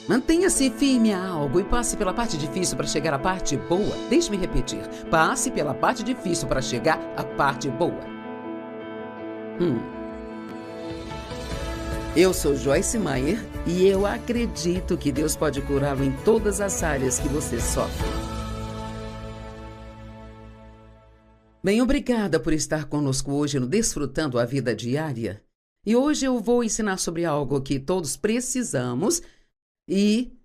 Mantenha-se firme a algo e passe pela parte difícil para chegar à parte boa. Deixe-me repetir. Passe pela parte difícil para chegar à parte boa. Eu sou Joyce Meyer e eu acredito que Deus pode curá-lo em todas as áreas que você sofre. Bem, obrigada por estar conosco hoje no Desfrutando a Vida Diária. E hoje eu vou ensinar sobre algo que todos precisamos e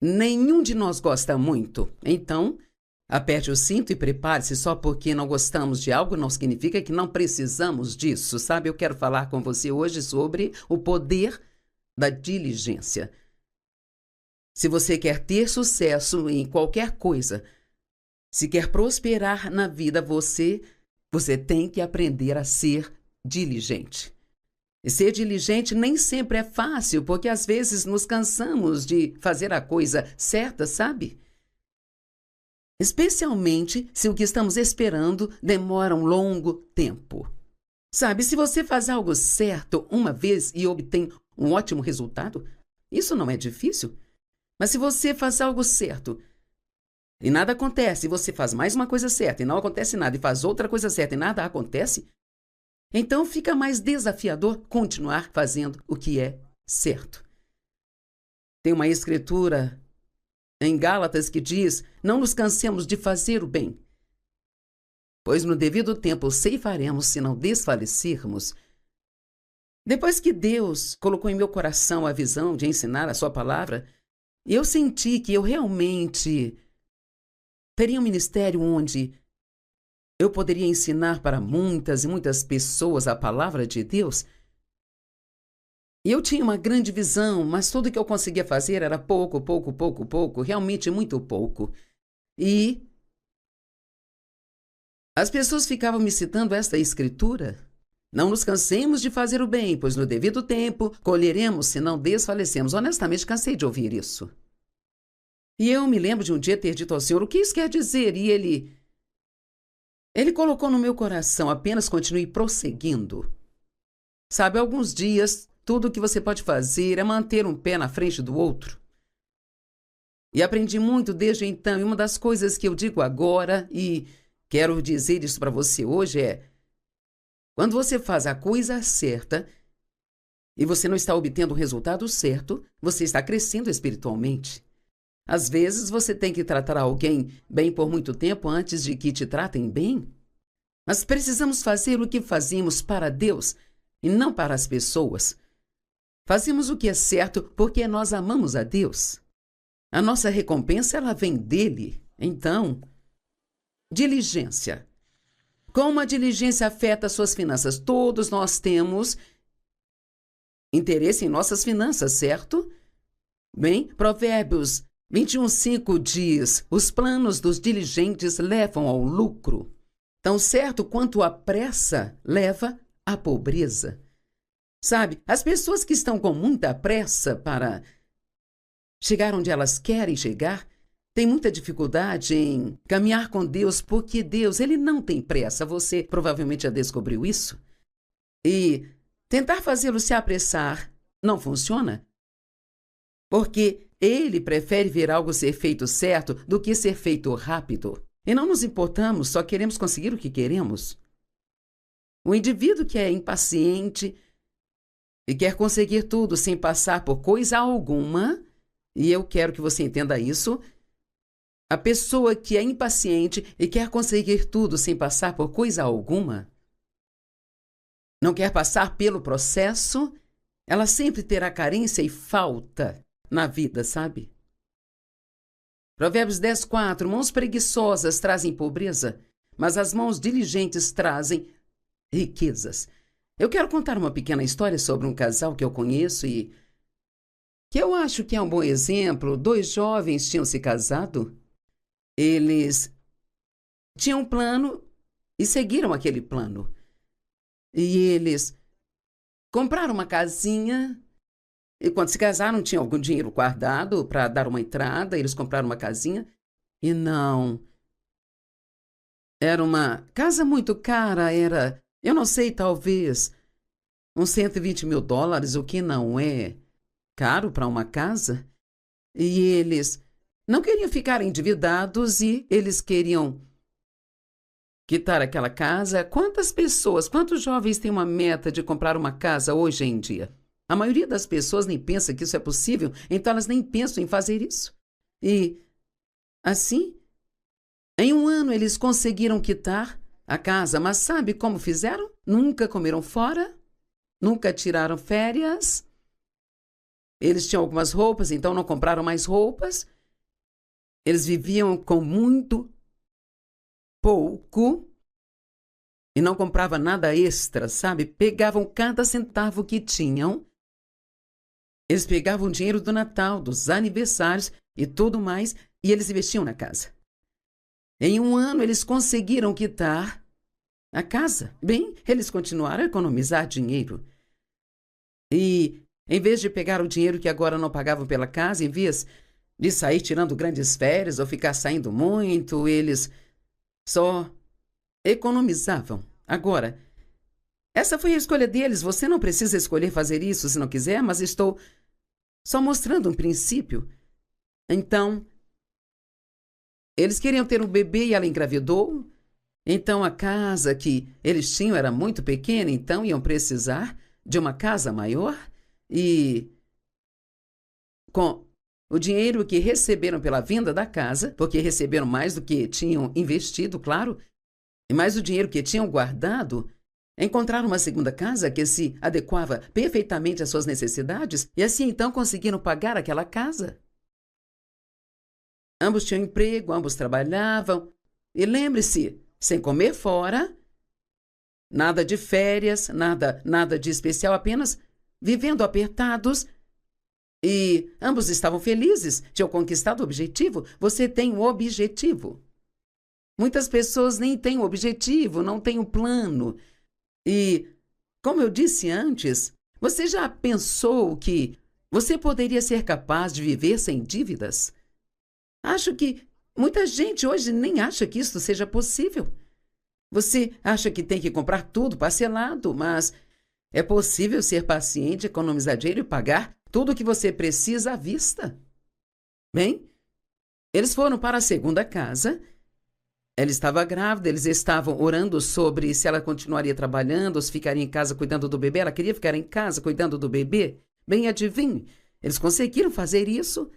nenhum de nós gosta muito. Então, aperte o cinto e prepare-se. Só porque não gostamos de algo não significa que não precisamos disso, sabe? Eu quero falar com você hoje sobre o poder da diligência. Se você quer ter sucesso em qualquer coisa, se quer prosperar na vida, você tem que aprender a ser diligente. E ser diligente nem sempre é fácil, porque às vezes nos cansamos de fazer a coisa certa, sabe? Especialmente se o que estamos esperando demora um longo tempo. Sabe, se você faz algo certo uma vez e obtém um ótimo resultado, isso não é difícil. Mas se você faz algo certo e nada acontece, e você faz mais uma coisa certa e não acontece nada, e faz outra coisa certa e nada acontece, então fica mais desafiador continuar fazendo o que é certo. Tem uma escritura em Gálatas que diz: não nos cansemos de fazer o bem, pois no devido tempo ceifaremos se não desfalecermos. Depois que Deus colocou em meu coração a visão de ensinar a sua palavra, eu senti que eu realmente teria um ministério onde eu poderia ensinar para muitas e muitas pessoas a palavra de Deus. E eu tinha uma grande visão, mas tudo que eu conseguia fazer era pouco, realmente muito pouco. E as pessoas ficavam me citando esta escritura: não nos cansemos de fazer o bem, pois no devido tempo colheremos se não desfalecemos. Honestamente, cansei de ouvir isso. E eu me lembro de um dia ter dito ao Senhor: o que isso quer dizer? E Ele colocou no meu coração: apenas continue prosseguindo. Sabe, alguns dias, tudo o que você pode fazer é manter um pé na frente do outro. E aprendi muito desde então, e uma das coisas que eu digo agora, e quero dizer isso para você hoje, é: quando você faz a coisa certa e você não está obtendo o resultado certo, você está crescendo espiritualmente. Às vezes você tem que tratar alguém bem por muito tempo antes de que te tratem bem. Mas precisamos fazer o que fazemos para Deus e não para as pessoas. Fazemos o que é certo porque nós amamos a Deus. A nossa recompensa, ela vem dele. Então, diligência. Como a diligência afeta as suas finanças? Todos nós temos interesse em nossas finanças, certo? Bem, Provérbios 21:5 diz: os planos dos diligentes levam ao lucro, tão certo quanto a pressa leva à pobreza. Sabe, as pessoas que estão com muita pressa para chegar onde elas querem chegar têm muita dificuldade em caminhar com Deus, porque Deus, ele não tem pressa. Você provavelmente já descobriu isso. E tentar fazê-lo se apressar não funciona, porque ele prefere ver algo ser feito certo do que ser feito rápido. E não nos importamos, só queremos conseguir o que queremos. O indivíduo que é impaciente e quer conseguir tudo sem passar por coisa alguma, e eu quero que você entenda isso, a pessoa que é impaciente e quer conseguir tudo sem passar por coisa alguma, não quer passar pelo processo, ela sempre terá carência e falta na vida, sabe? Provérbios 10:4, mãos preguiçosas trazem pobreza, mas as mãos diligentes trazem riquezas. Eu quero contar uma pequena história sobre um casal que eu conheço e que eu acho que é um bom exemplo. 2 jovens tinham se casado, eles tinham um plano e seguiram aquele plano. E eles compraram uma casinha. E quando se casaram, tinham algum dinheiro guardado para dar uma entrada. Eles compraram uma casinha. E não. Era uma casa muito cara. Era, eu não sei, talvez uns $120 mil, o que não é caro para uma casa. e eles não queriam ficar endividados e eles queriam quitar aquela casa. Quantas pessoas, quantos jovens têm uma meta de comprar uma casa hoje em dia? A maioria das pessoas nem pensa que isso é possível, então elas nem pensam em fazer isso. E, assim, em um ano eles conseguiram quitar a casa, mas sabe como fizeram? Nunca comeram fora, nunca tiraram férias. Eles tinham algumas roupas, então não compraram mais roupas. Eles viviam com muito pouco e não compravam nada extra, sabe? Pegavam cada centavo que tinham. Eles pegavam o dinheiro do Natal, dos aniversários e tudo mais, e eles investiam na casa. Em um ano, eles conseguiram quitar a casa. Bem, eles continuaram a economizar dinheiro. E, em vez de pegar o dinheiro que agora não pagavam pela casa, em vez de sair tirando grandes férias ou ficar saindo muito, eles só economizavam. Agora, essa foi a escolha deles. Você não precisa escolher fazer isso se não quiser, mas estou só mostrando um princípio. Então, eles queriam ter um bebê e ela engravidou. Então, a casa que eles tinham era muito pequena, então iam precisar de uma casa maior. E com o dinheiro que receberam pela venda da casa, porque receberam mais do que tinham investido, claro, e mais o dinheiro que tinham guardado, encontraram uma segunda casa que se adequava perfeitamente às suas necessidades e assim então conseguiram pagar aquela casa. Ambos tinham emprego, ambos trabalhavam. E lembre-se, sem comer fora, nada de férias, nada de especial, apenas vivendo apertados. E ambos estavam felizes, tinham conquistado o objetivo. Você tem um objetivo. Muitas pessoas nem têm um objetivo, não têm um plano. E, como eu disse antes, você já pensou que você poderia ser capaz de viver sem dívidas? Acho que muita gente hoje nem acha que isso seja possível. Você acha que tem que comprar tudo parcelado, mas é possível ser paciente, economizar dinheiro e pagar tudo o que você precisa à vista. Bem, eles foram para a segunda casa. Ela estava grávida, eles estavam orando sobre se ela continuaria trabalhando ou se ficaria em casa cuidando do bebê. Ela queria ficar em casa cuidando do bebê. Bem, adivinhe, eles conseguiram fazer isso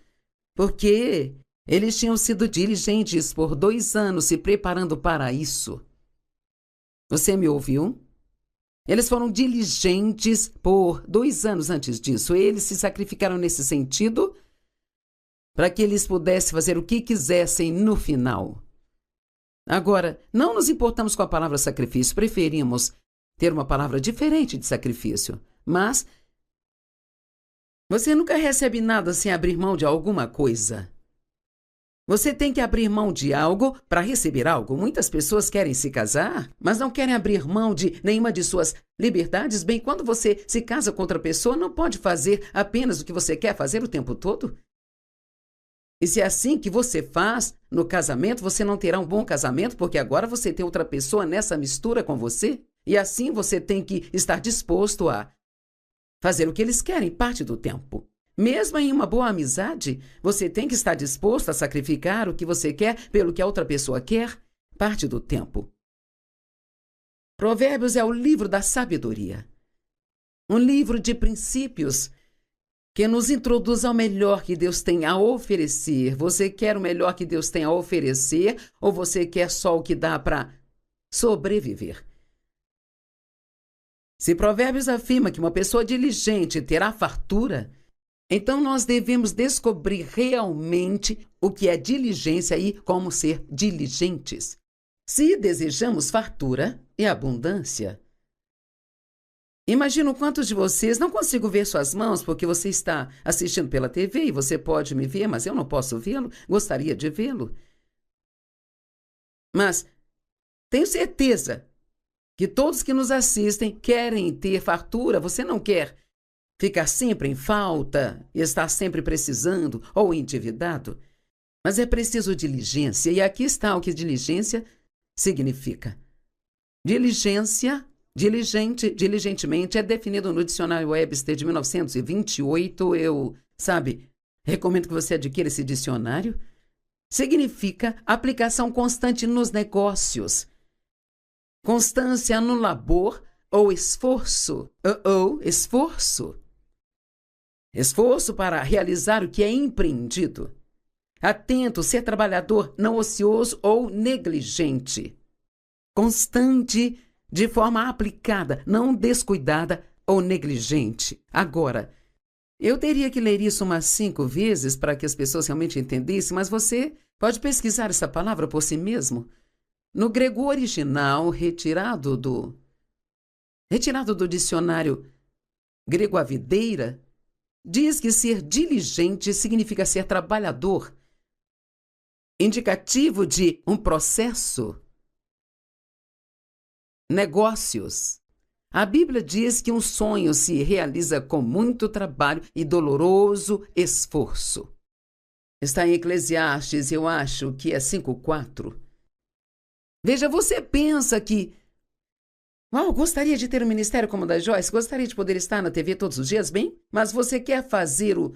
porque eles tinham sido diligentes por 2 anos se preparando para isso. Você me ouviu? Eles foram diligentes por 2 anos antes disso. Eles se sacrificaram nesse sentido para que eles pudessem fazer o que quisessem no final. Agora, não nos importamos com a palavra sacrifício, preferimos ter uma palavra diferente de sacrifício. Mas você nunca recebe nada sem abrir mão de alguma coisa. Você tem que abrir mão de algo para receber algo. Muitas pessoas querem se casar, mas não querem abrir mão de nenhuma de suas liberdades. Bem, quando você se casa com outra pessoa, não pode fazer apenas o que você quer fazer o tempo todo. E se é assim que você faz no casamento, você não terá um bom casamento, porque agora você tem outra pessoa nessa mistura com você. E assim você tem que estar disposto a fazer o que eles querem parte do tempo. Mesmo em uma boa amizade, você tem que estar disposto a sacrificar o que você quer pelo que a outra pessoa quer parte do tempo. Provérbios é o livro da sabedoria. Um livro de princípios que nos introduz ao melhor que Deus tem a oferecer. Você quer o melhor que Deus tem a oferecer ou você quer só o que dá para sobreviver? Se Provérbios afirma que uma pessoa diligente terá fartura, então nós devemos descobrir realmente o que é diligência e como ser diligentes. Se desejamos fartura e abundância, imagino quantos de vocês não consigo ver suas mãos porque você está assistindo pela TV e você pode me ver, mas eu não posso vê-lo, gostaria de vê-lo. Mas tenho certeza que todos que nos assistem querem ter fartura. Você não quer ficar sempre em falta e estar sempre precisando ou endividado. Mas é preciso diligência, e aqui está o que diligência significa. Diligência, diligentemente, é definido no dicionário Webster de 1928. Recomendo que você adquira esse dicionário. Significa aplicação constante nos negócios, constância no labor ou esforço. Esforço. Esforço para realizar o que é empreendido. Atento, ser trabalhador, não ocioso ou negligente. Constante, de forma aplicada, não descuidada ou negligente. Agora, eu teria que ler isso umas 5 vezes para que as pessoas realmente entendessem, mas você pode pesquisar essa palavra por si mesmo. No grego original, retirado do dicionário grego a videira, diz que ser diligente significa ser trabalhador, indicativo de um processo, negócios. A Bíblia diz que um sonho se realiza com muito trabalho e doloroso esforço. Está em Eclesiastes, eu acho que é 5:4. Veja, você pensa que gostaria de ter um ministério como o da Joyce, gostaria de poder estar na TV todos os dias, bem? Mas você quer fazer o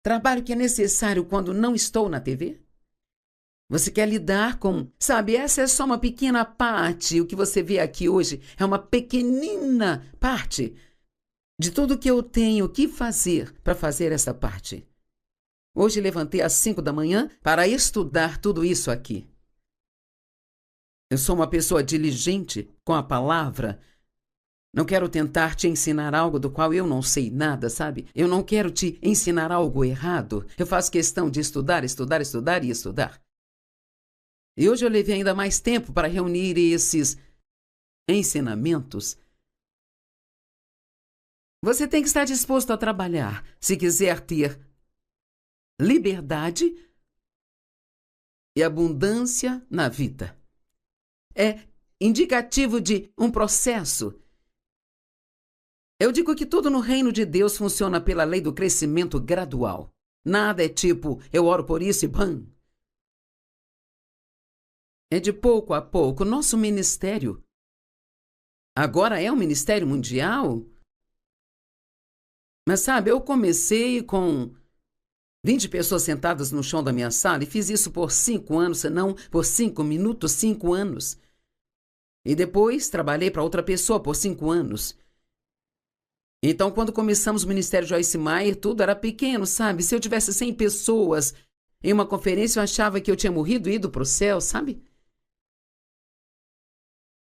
trabalho que é necessário quando não estou na TV? Você quer lidar com... Sabe, essa é só uma pequena parte. O que você vê aqui hoje é uma pequenina parte de tudo que eu tenho que fazer para fazer essa parte. Hoje levantei às 5 da manhã para estudar tudo isso aqui. Eu sou uma pessoa diligente com a palavra. Não quero tentar te ensinar algo do qual eu não sei nada, sabe? Eu não quero te ensinar algo errado. Eu faço questão de estudar, estudar, estudar e estudar. E hoje eu levei ainda mais tempo para reunir esses ensinamentos. Você tem que estar disposto a trabalhar se quiser ter liberdade e abundância na vida. É indicativo de um processo. Eu digo que tudo no reino de Deus funciona pela lei do crescimento gradual. Nada é tipo, eu oro por isso e bam! É de pouco a pouco. Nosso ministério agora é um ministério mundial. Mas sabe, eu comecei com 20 pessoas sentadas no chão da minha sala e fiz isso por 5 anos, se não por 5 minutos, 5 anos. E depois trabalhei para outra pessoa por 5 anos. Então, quando começamos o Ministério Joyce Meyer, tudo era pequeno, sabe? Se eu tivesse 100 pessoas em uma conferência, eu achava que eu tinha morrido e ido para o céu, sabe?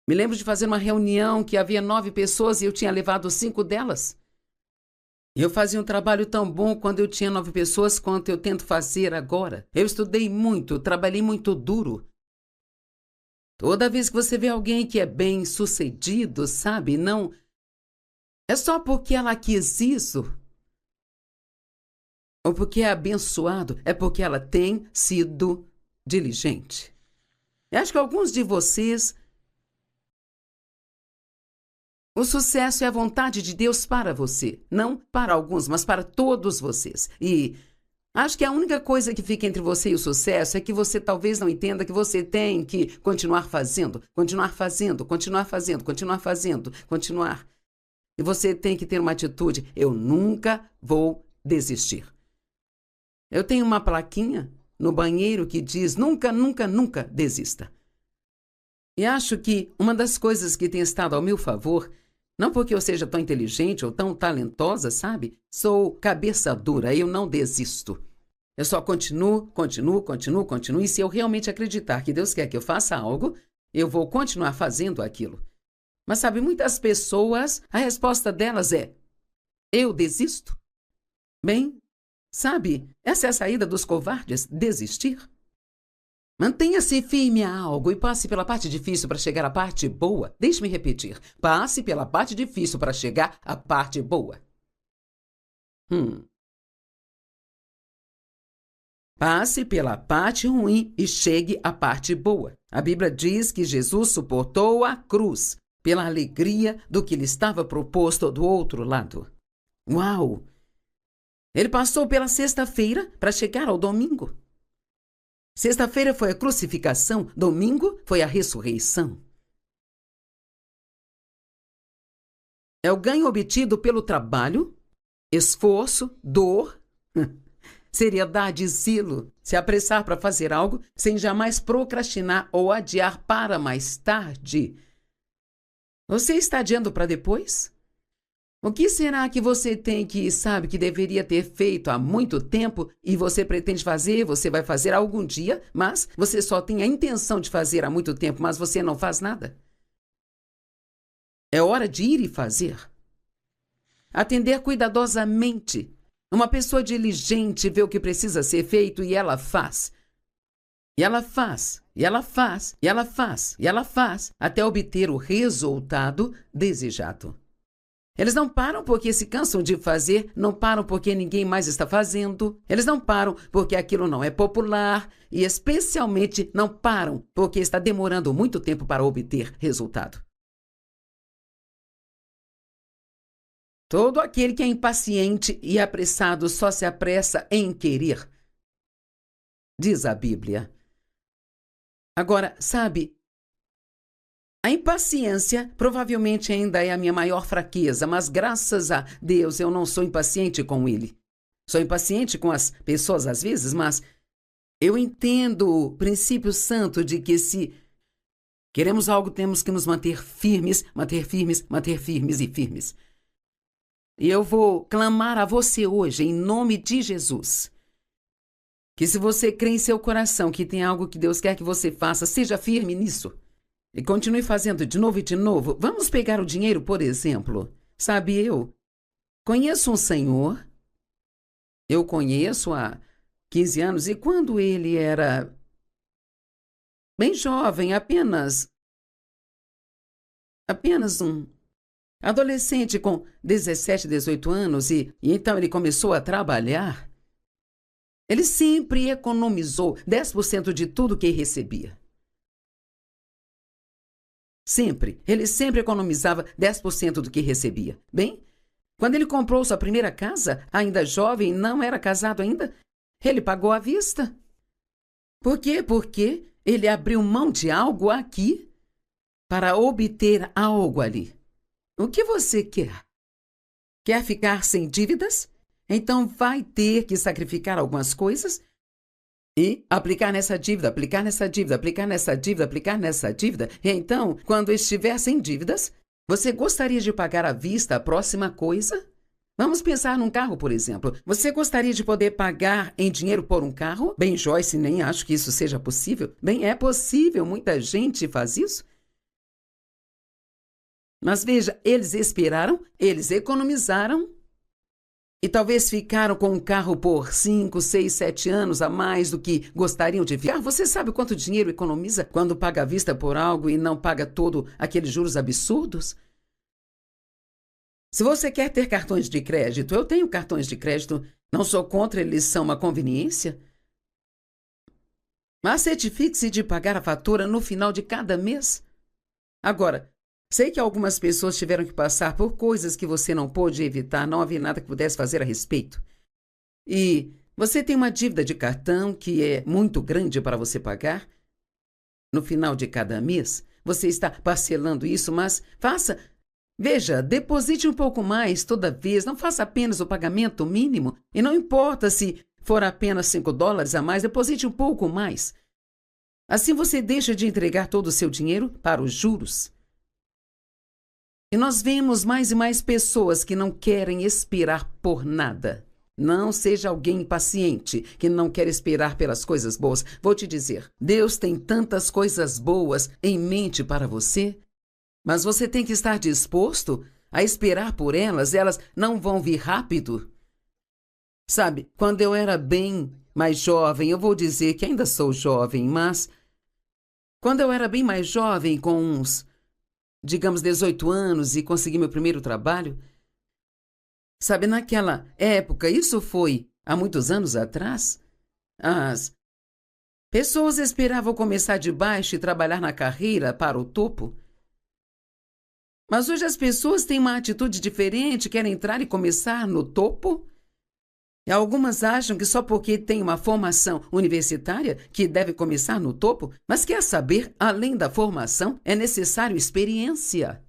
Me lembro de fazer uma reunião que havia 9 pessoas e eu tinha levado 5 delas. E eu fazia um trabalho tão bom quando eu tinha 9 pessoas quanto eu tento fazer agora. Eu estudei muito, trabalhei muito duro. Toda vez que você vê alguém que é bem sucedido, sabe, não é só porque ela quis isso, ou porque é abençoado, é porque ela tem sido diligente. Eu acho que alguns de vocês, o sucesso é a vontade de Deus para você. Não para alguns, mas para todos vocês. E acho que a única coisa que fica entre você e o sucesso é que você talvez não entenda que você tem que continuar fazendo, continuar fazendo, continuar fazendo, continuar fazendo, continuar. E você tem que ter uma atitude, eu nunca vou desistir. Eu tenho uma plaquinha no banheiro que diz nunca, nunca, nunca desista. E acho que uma das coisas que tem estado ao meu favor, não porque eu seja tão inteligente ou tão talentosa, sabe? Sou cabeça dura, eu não desisto. Eu só continuo, e se eu realmente acreditar que Deus quer que eu faça algo, eu vou continuar fazendo aquilo. Mas sabe, muitas pessoas, a resposta delas é, eu desisto? Bem, sabe, essa é a saída dos covardes, desistir. Mantenha-se firme a algo e passe pela parte difícil para chegar à parte boa. Deixe-me repetir, passe pela parte difícil para chegar à parte boa. Passe pela parte ruim e chegue à parte boa. A Bíblia diz que Jesus suportou a cruz pela alegria do que lhe estava proposto do outro lado. Uau! Ele passou pela sexta-feira para chegar ao domingo. Sexta-feira foi a crucificação, domingo foi a ressurreição. É o ganho obtido pelo trabalho, esforço, dor, seriedade e zelo, se apressar para fazer algo sem jamais procrastinar ou adiar para mais tarde. Você está adiando para depois? O que será que você tem que sabe que deveria ter feito há muito tempo e você pretende fazer, você vai fazer algum dia, mas você só tem a intenção de fazer há muito tempo, mas você não faz nada? É hora de ir e fazer. Atender cuidadosamente. Uma pessoa diligente vê o que precisa ser feito e ela faz. E ela faz, e ela faz, e ela faz, e ela faz, até obter o resultado desejado. Eles não param porque se cansam de fazer, não param porque ninguém mais está fazendo, eles não param porque aquilo não é popular e especialmente não param porque está demorando muito tempo para obter resultado. Todo aquele que é impaciente e apressado só se apressa em querer, diz a Bíblia. Agora, sabe, a impaciência provavelmente ainda é a minha maior fraqueza, mas graças a Deus eu não sou impaciente com ele. Sou impaciente com as pessoas às vezes, mas eu entendo o princípio santo de que se queremos algo, temos que nos manter firmes, manter firmes, manter firmes e firmes. E eu vou clamar a você hoje, em nome de Jesus, que se você crê em seu coração que tem algo que Deus quer que você faça, seja firme nisso. E continue fazendo de novo e de novo. Vamos pegar o dinheiro, por exemplo. Sabe, eu conheço um senhor, eu conheço há 15 anos, e quando ele era bem jovem, apenas um adolescente com 17, 18 anos, e então ele começou a trabalhar, ele sempre economizou 10% de tudo que recebia. Sempre. Ele sempre economizava 10% do que recebia. Bem, quando ele comprou sua primeira casa, ainda jovem, não era casado ainda, ele pagou à vista. Por quê? Porque ele abriu mão de algo aqui para obter algo ali. O que você quer? Quer ficar sem dívidas? Então vai ter que sacrificar algumas coisas e aplicar nessa dívida, aplicar nessa dívida, aplicar nessa dívida, aplicar nessa dívida. E então, quando estiver sem dívidas, você gostaria de pagar à vista a próxima coisa? Vamos pensar num carro, por exemplo. Você gostaria de poder pagar em dinheiro por um carro? Bem, Joyce, nem acho que isso seja possível. Bem, é possível, muita gente faz isso. Mas veja, eles esperaram, eles economizaram e talvez ficaram com um carro por 5, 6, 7 anos a mais do que gostariam de ficar. Você sabe quanto dinheiro economiza quando paga à vista por algo e não paga todo aqueles juros absurdos? Se você quer ter cartões de crédito, eu tenho cartões de crédito, não sou contra, eles são uma conveniência. Mas certifique-se de pagar a fatura no final de cada mês. Agora, sei que algumas pessoas tiveram que passar por coisas que você não pôde evitar, não havia nada que pudesse fazer a respeito. E você tem uma dívida de cartão que é muito grande para você pagar. No final de cada mês, você está parcelando isso, mas veja, deposite um pouco mais toda vez, não faça apenas o pagamento mínimo, e não importa se for apenas $5 a mais, deposite um pouco mais. Assim você deixa de entregar todo o seu dinheiro para os juros. E nós vemos mais e mais pessoas que não querem esperar por nada. Não seja alguém impaciente, que não quer esperar pelas coisas boas. Vou te dizer, Deus tem tantas coisas boas em mente para você, mas você tem que estar disposto a esperar por elas. Elas não vão vir rápido. Sabe, quando eu era bem mais jovem, eu vou dizer que ainda sou jovem, mas quando eu era bem mais jovem, com uns, digamos, 18 anos e consegui meu primeiro trabalho, sabe, naquela época, isso foi há muitos anos atrás, as pessoas esperavam começar de baixo e trabalhar na carreira para o topo. Mas hoje as pessoas têm uma atitude diferente, querem entrar e começar no topo. E algumas acham que só porque tem uma formação universitária que deve começar no topo, mas quer saber, além da formação, é necessário experiência.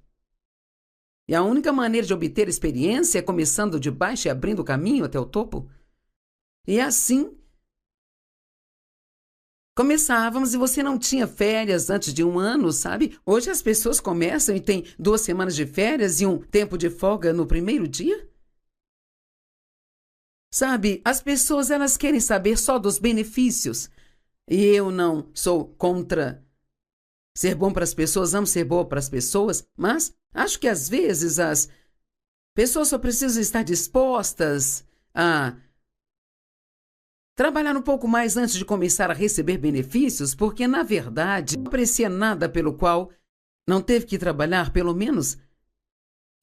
E a única maneira de obter experiência é começando de baixo e abrindo o caminho até o topo. E assim, começávamos e você não tinha férias antes de um ano, sabe? Hoje as pessoas começam e têm 2 semanas de férias e um tempo de folga no primeiro dia. Sabe, as pessoas elas querem saber só dos benefícios. E eu não sou contra ser bom para as pessoas, amo ser boa para as pessoas, mas acho que às vezes as pessoas só precisam estar dispostas a trabalhar um pouco mais antes de começar a receber benefícios, porque, na verdade, não aprecia nada pelo qual não teve que trabalhar, pelo menos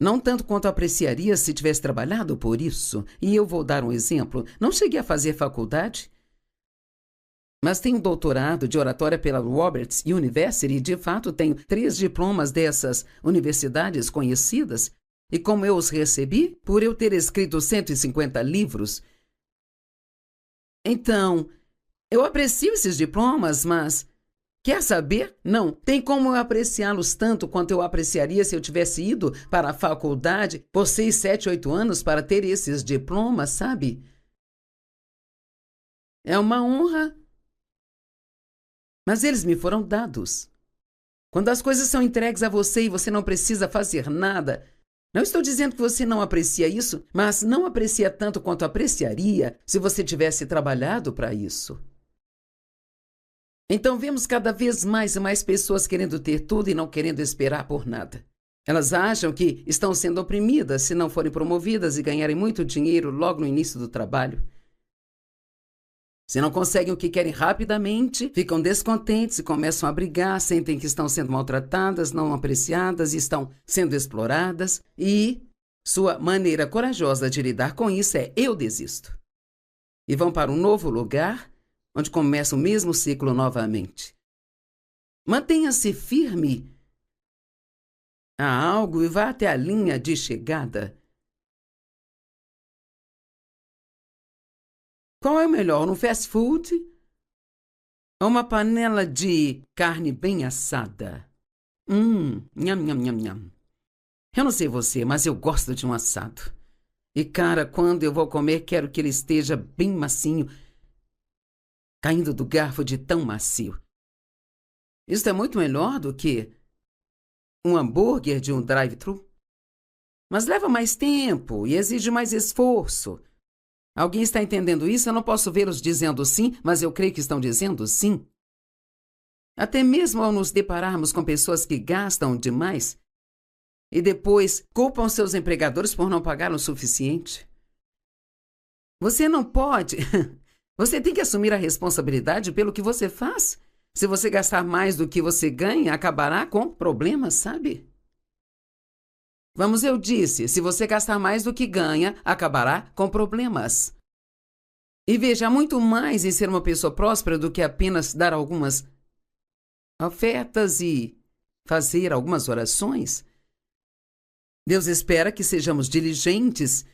não tanto quanto apreciaria se tivesse trabalhado por isso. E eu vou dar um exemplo. Não cheguei a fazer faculdade, mas tenho doutorado de oratória pela Roberts University e, de fato, tenho 3 diplomas dessas universidades conhecidas. E como eu os recebi? Por eu ter escrito 150 livros. Então, eu aprecio esses diplomas, mas quer saber? Não tem como eu apreciá-los tanto quanto eu apreciaria se eu tivesse ido para a faculdade por 6, 7, 8 anos para ter esses diplomas, sabe? É uma honra, mas eles me foram dados. Quando as coisas são entregues a você e você não precisa fazer nada, não estou dizendo que você não aprecia isso, mas não aprecia tanto quanto apreciaria se você tivesse trabalhado para isso. Então vemos cada vez mais e mais pessoas querendo ter tudo e não querendo esperar por nada. Elas acham que estão sendo oprimidas se não forem promovidas e ganharem muito dinheiro logo no início do trabalho. Se não conseguem o que querem rapidamente, ficam descontentes e começam a brigar, sentem que estão sendo maltratadas, não apreciadas e estão sendo exploradas. E sua maneira corajosa de lidar com isso é: eu desisto. E vão para um novo lugar, onde começa o mesmo ciclo novamente. Mantenha-se firme a algo e vá até a linha de chegada. Qual é o melhor, no fast food ou uma panela de carne bem assada? Nham, nham, nham, nham. Eu não sei você, mas eu gosto de um assado. E, cara, quando eu vou comer, quero que ele esteja bem macinho, caindo do garfo de tão macio. Isso é muito melhor do que um hambúrguer de um drive-thru. Mas leva mais tempo e exige mais esforço. Alguém está entendendo isso? Eu não posso vê-los dizendo sim, mas eu creio que estão dizendo sim. Até mesmo ao nos depararmos com pessoas que gastam demais e depois culpam seus empregadores por não pagar o suficiente. Você não pode. Você tem que assumir a responsabilidade pelo que você faz. Se você gastar mais do que você ganha, acabará com problemas, sabe? Vamos, eu disse, se você gastar mais do que ganha, acabará com problemas. E veja, há muito mais em ser uma pessoa próspera do que apenas dar algumas ofertas e fazer algumas orações. Deus espera que sejamos diligentes,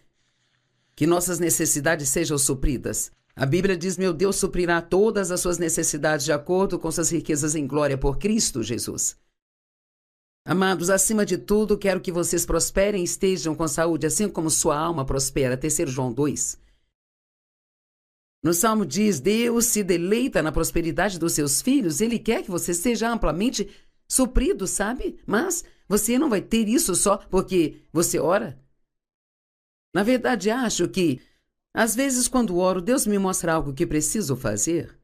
que nossas necessidades sejam supridas. A Bíblia diz: meu Deus suprirá todas as suas necessidades de acordo com suas riquezas em glória por Cristo Jesus. Amados, acima de tudo, quero que vocês prosperem e estejam com saúde, assim como sua alma prospera. 3 João 2. No Salmo diz: Deus se deleita na prosperidade dos seus filhos. Ele quer que você seja amplamente suprido, sabe? Mas você não vai ter isso só porque você ora. Na verdade, acho que, às vezes, quando oro, Deus me mostra algo que preciso fazer.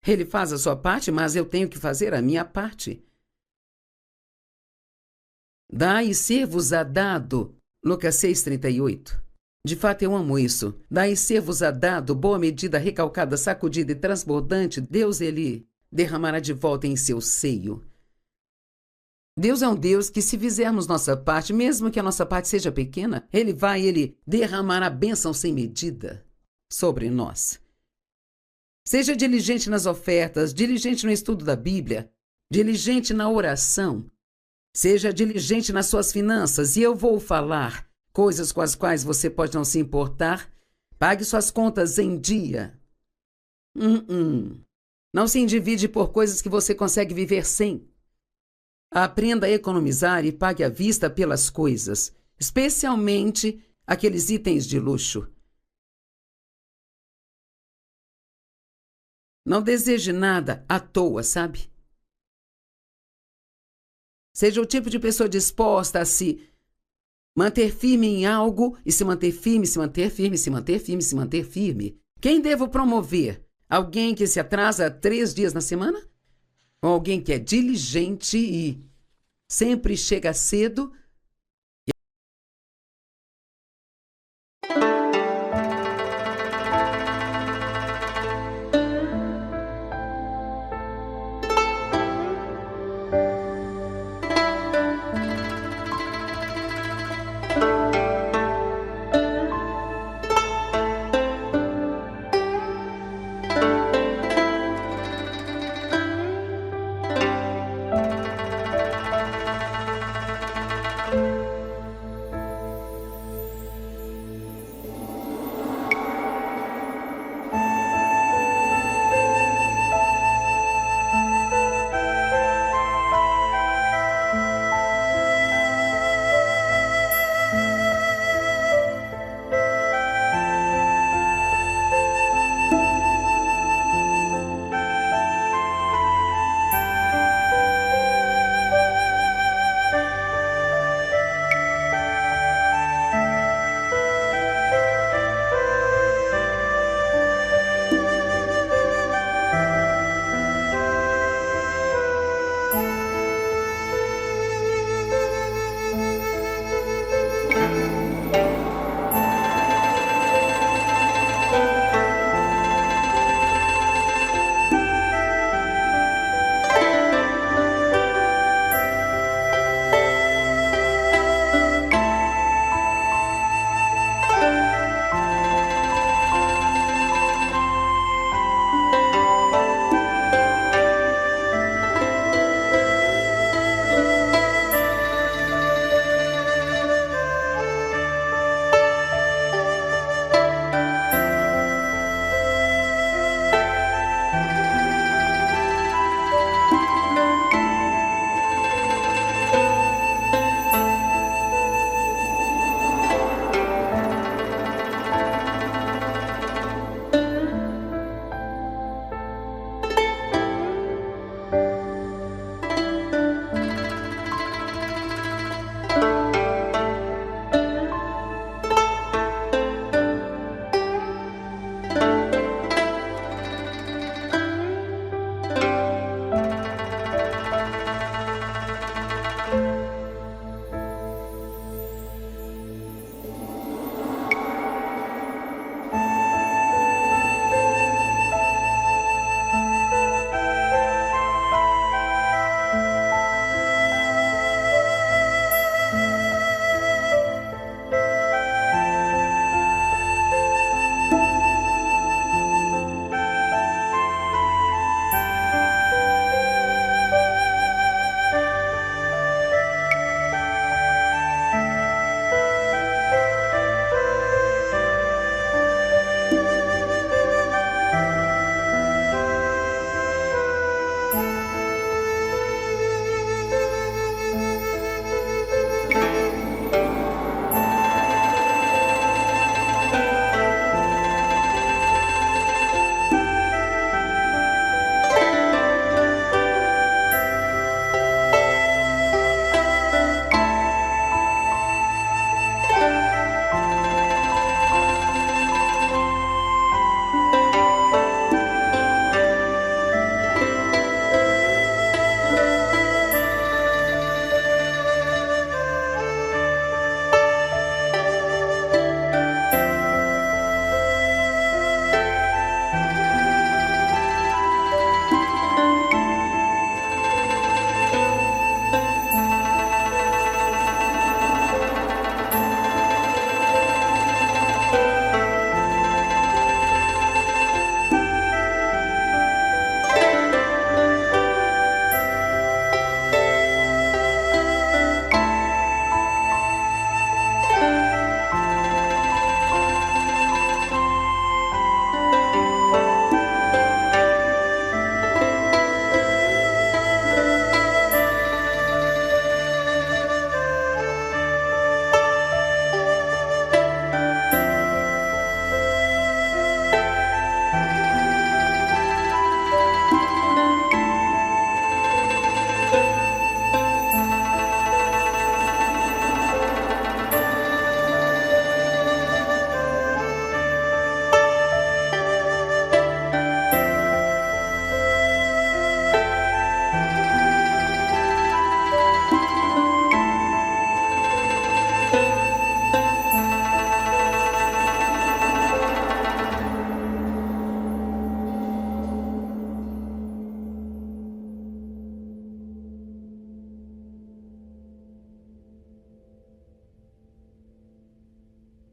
Ele faz a sua parte, mas eu tenho que fazer a minha parte. Dai e ser-vos-á dado. Lucas 6,38. De fato, eu amo isso. Dai e ser-vos-á dado, boa medida, recalcada, sacudida e transbordante, Deus, Ele derramará de volta em seu seio. Deus é um Deus que, se fizermos nossa parte, mesmo que a nossa parte seja pequena, Ele derramará bênção sem medida sobre nós. Seja diligente nas ofertas, diligente no estudo da Bíblia, diligente na oração. Seja diligente nas suas finanças, e eu vou falar coisas com as quais você pode não se importar. Pague suas contas em dia. Não se endivide por coisas que você consegue viver sem. Aprenda a economizar e pague à vista pelas coisas, especialmente aqueles itens de luxo. Não deseje nada à toa, sabe? Seja o tipo de pessoa disposta a se manter firme em algo e se manter firme, se manter firme, se manter firme, se manter firme. Quem devo promover? Alguém que se atrasa 3 dias na semana? Ou alguém que é diligente e sempre chega cedo